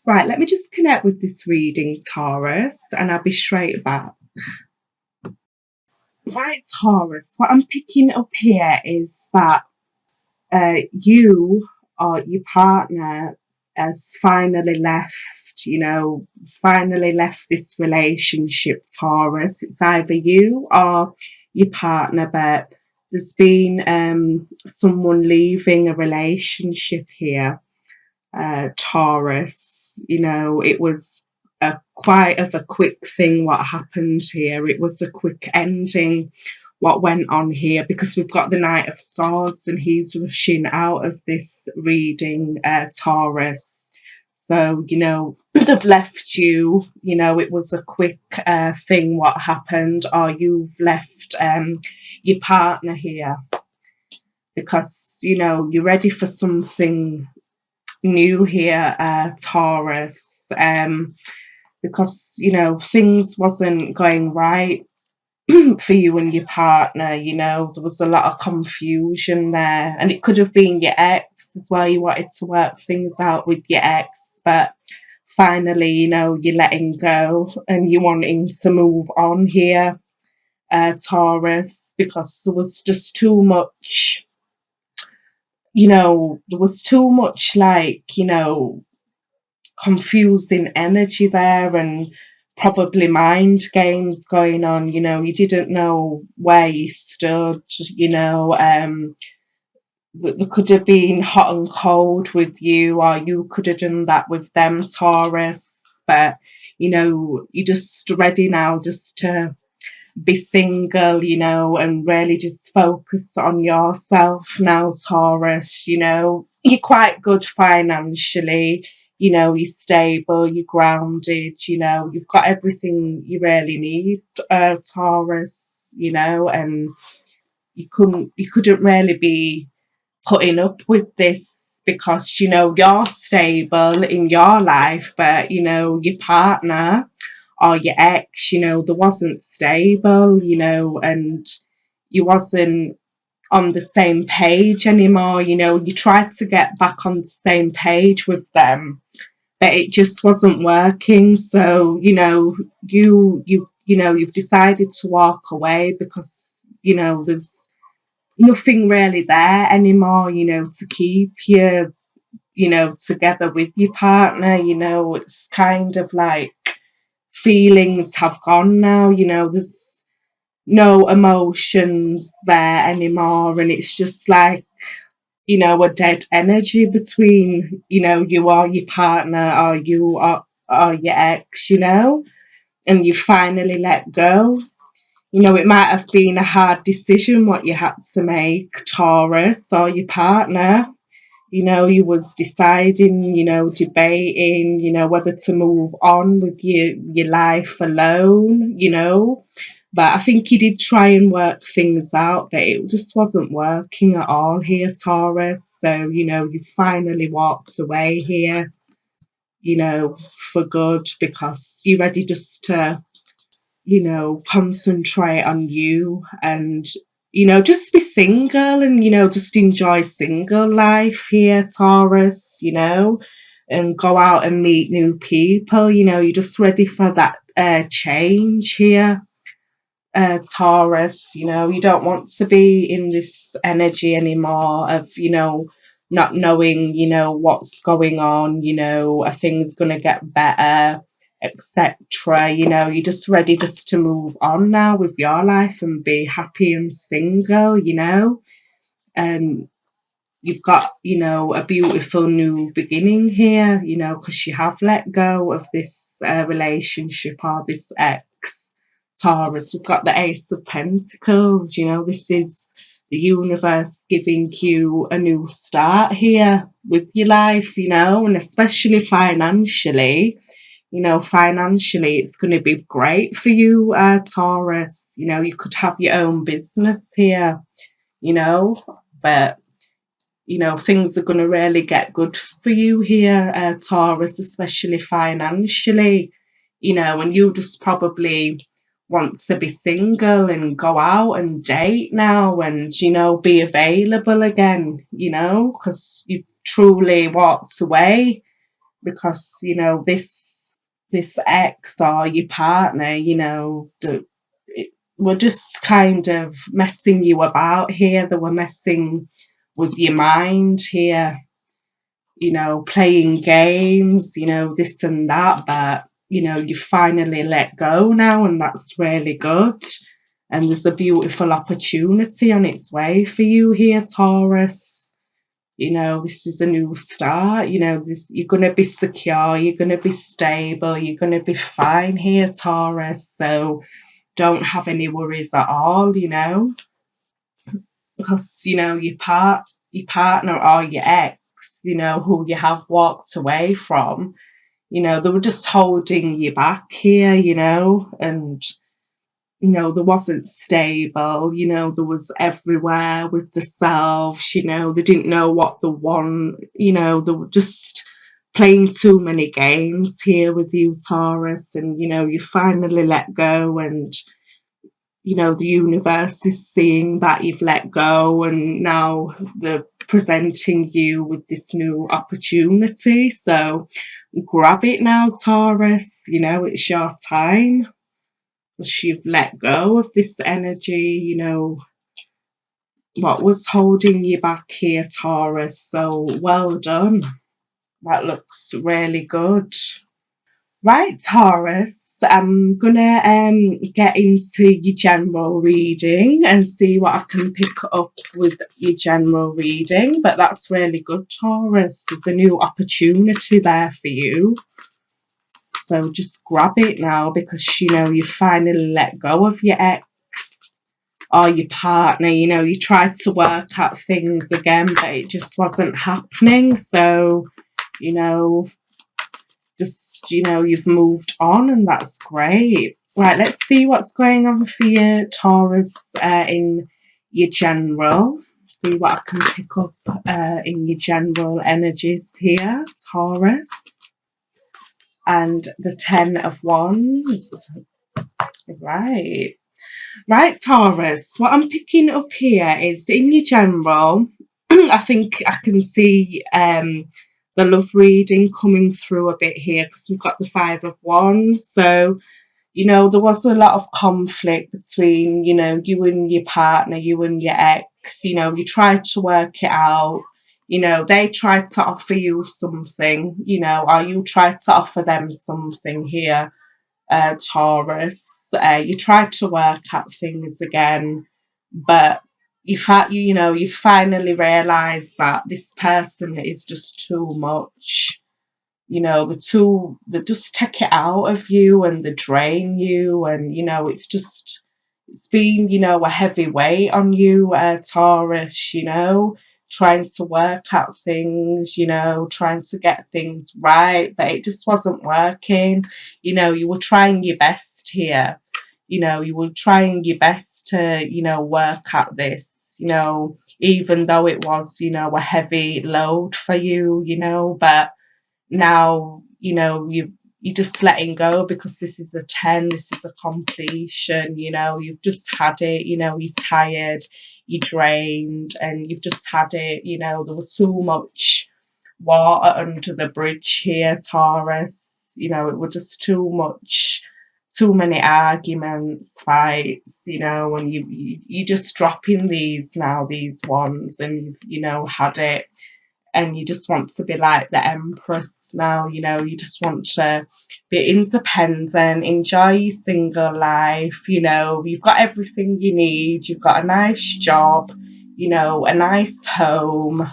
Right, let me just connect with this reading, Taurus, and I'll be straight back. Right, Taurus, what I'm picking up here is that you or your partner has finally left, finally left this relationship, Taurus. It's either you or your partner, but there's been someone leaving a relationship here, Taurus. It was quite of a quick thing what happened here. It was a quick ending what went on here, because we've got the Knight of Swords and he's rushing out of this reading, Taurus. So, they've left you, it was a quick thing what happened, or you've left your partner here because, you're ready for something new here, Taurus, because things wasn't going right for you and your partner. There was a lot of confusion there, and it could have been your ex as well. You wanted to work things out with your ex, but finally, you're letting go and you're wanting to move on here, Taurus, because there was just too much, there was too much, like, confusing energy there, and probably mind games going on. You didn't know where you stood. There could have been hot and cold with you, or you could have done that with them, Taurus. But you're just ready now just to be single, and really just focus on yourself now, Taurus. You're quite good financially, you're stable, you're grounded, you've got everything you really need, Taurus, and you couldn't really be putting up with this because you're stable in your life, but your partner or your ex, they wasn't stable, and you wasn't on the same page anymore. You tried to get back on the same page with them, but it just wasn't working. So you've decided to walk away because there's nothing really there anymore, to keep you, together with your partner. It's kind of like feelings have gone now, there's no emotions there anymore, and it's just like, a dead energy between, you or your partner, or you or your ex, and you finally let go. It might have been a hard decision what you had to make, Taurus, or your partner. You was deciding, debating, whether to move on with your life alone, But I think you did try and work things out, but it just wasn't working at all here, Taurus. So, you finally walked away here, for good, because you're ready just to, concentrate on you and, just be single and, just enjoy single life here, Taurus, and go out and meet new people. You're just ready for that change here, Taurus. You don't want to be in this energy anymore of, not knowing, what's going on, are things going to get better, etc. You're just ready just to move on now with your life and be happy and single, and you've got, a beautiful new beginning here, because you have let go of this relationship or this ex, Taurus. We've got the Ace of Pentacles, this is the universe giving you a new start here with your life, and especially financially. Financially, it's going to be great for you, Taurus. You could have your own business here, but things are going to really get good for you here, Taurus, especially financially, and you just probably want to be single and go out and date now and, be available again, because you've truly walked away, because, this ex or your partner, were just kind of messing you about here. They were messing with your mind here, playing games, this and that, but, you finally let go now, and that's really good. And there's a beautiful opportunity on its way for you here, Taurus. This is a new start. You're going to be secure, you're going to be stable, you're going to be fine here, Taurus. So don't have any worries at all, because, your partner or your ex, who you have walked away from, they were just holding you back here, and they wasn't stable, there was everywhere with themselves, they didn't know what they want, they were just playing too many games here with you, Taurus, and you finally let go, and the universe is seeing that you've let go, and now they're presenting you with this new opportunity. So grab it now, Taurus, it's your time. You've let go of this energy, what was holding you back here, Taurus. So well done. That looks really good. Right, Taurus, I'm gonna get into your general reading and see what I can pick up with your general reading. But that's really good, Taurus. There's a new opportunity there for you. So just grab it now, because you finally let go of your ex or your partner. You tried to work out things again, but it just wasn't happening. So, you've moved on, and that's great. Right, let's see what's going on for you, Taurus, in your general. See what I can pick up in your general energies here, Taurus. And the 10 of Wands. Right. Right, Taurus. What I'm picking up here is in your general, I think I can see the love reading coming through a bit here, because we've got the 5 of Wands. So, there was a lot of conflict between, you and your partner, you and your ex. You tried to work it out. They tried to offer you something, or you tried to offer them something here, Taurus. You tried to work out things again, but you finally realise that this person is just too much. They just take it out of you, and they drain you, and it's been a heavy weight on you, Taurus. Trying to work out things, trying to get things right, but it just wasn't working. You were trying your best here. You were trying your best to work at this, even though it was a heavy load for you, but now you're just letting go, because this is a 10, this is a completion. You've just had it, you're tired, you're drained, and you've just had it. There was too much water under the bridge here, Taurus. It was just too much, too many arguments, fights, and you're just dropping these now, these ones, and you've had it, and you just want to be like the Empress now. You just want to be independent, enjoy your single life. You've got everything you need, you've got a nice job, a nice home,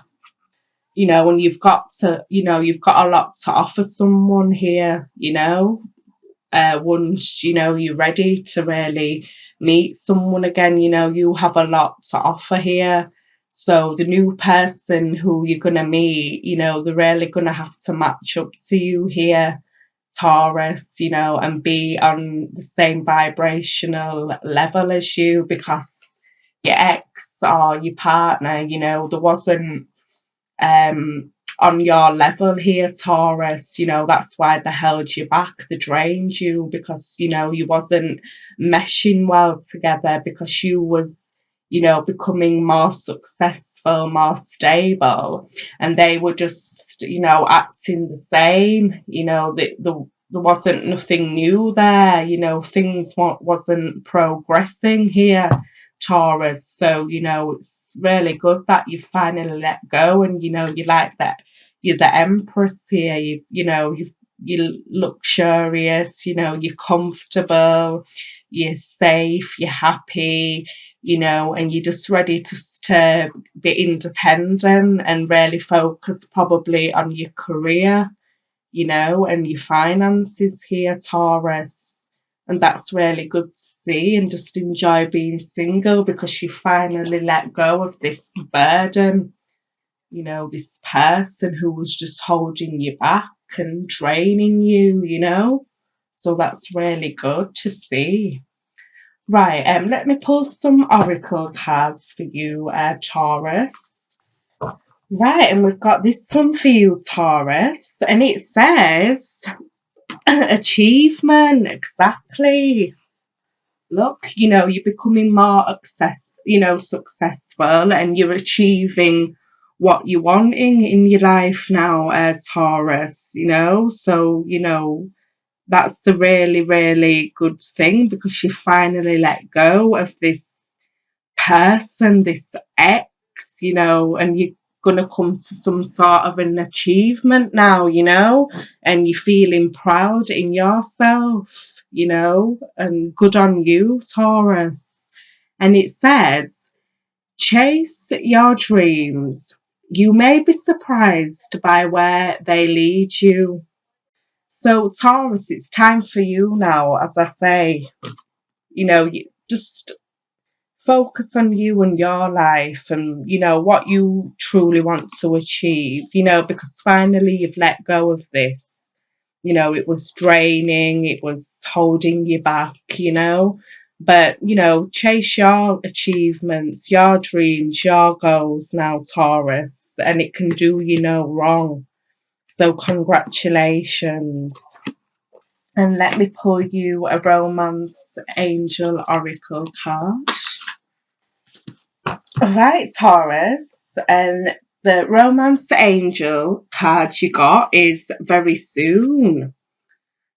and you've got a lot to offer someone here, once you're ready to really meet someone again. You have a lot to offer here. So the new person who you're going to meet, they're really going to have to match up to you here, Taurus, and be on the same vibrational level as you, because your ex or your partner, there wasn't on your level here, Taurus. That's why they held you back, they drained you, because you wasn't meshing well together, because you becoming more successful, more stable, and they were just, acting the same. There wasn't nothing new there. Things wasn't progressing here, Taurus. So, it's really good that you finally let go, and you like that you're the Empress here. You luxurious, you're comfortable, you're safe, you're happy, and you're just ready to be independent and really focus probably on your career, and your finances here, Taurus. And that's really good to see, and just enjoy being single because you finally let go of this burden, this person who was just holding you back and draining you. So that's really good to see. Right, let me pull some oracle cards for you, Taurus. Right, and we've got this one for you, Taurus, and it says achievement, exactly. Look, you're becoming more successful, and you're achieving what you're wanting in your life now, Taurus, so, that's a really, really good thing because you finally let go of this person, this ex, and you're going to come to some sort of an achievement now, and you're feeling proud in yourself, and good on you, Taurus. And it says, chase your dreams. You may be surprised by where they lead you. So, Taurus, it's time for you now, as I say, you just focus on you and your life and, what you truly want to achieve, because finally you've let go of this. It was draining, it was holding you back, but, chase your achievements, your dreams, your goals now, Taurus, and it can do you no wrong. So, congratulations. And let me pull you a Romance Angel Oracle card. Right, Taurus. And the Romance Angel card you got is very soon.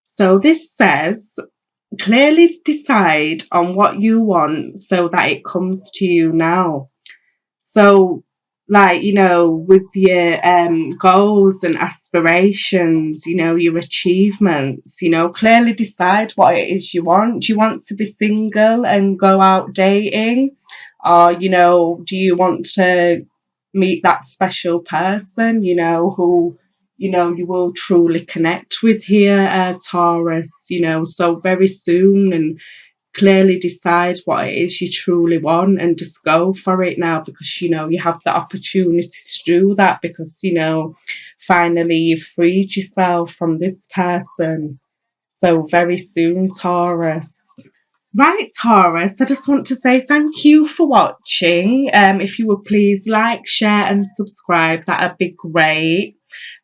So this says, clearly decide on what you want so that it comes to you now. So, like, with your goals and aspirations, your achievements, clearly decide what it is you want. Do you want to be single and go out dating? Or, do you want to meet that special person, who, you will truly connect with here, Taurus, so very soon, and clearly decide what it is you truly want and just go for it now because you have the opportunity to do that because finally you've freed yourself from this person. So very soon, Taurus. Right, Taurus, I just want to say thank you for watching. If you would please like, share and subscribe, that'd be great.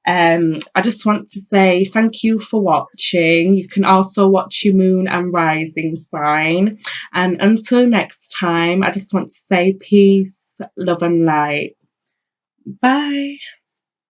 I just want to say thank you for watching. You can also watch your moon and rising sign. And until next time, I just want to say peace, love and light. Bye.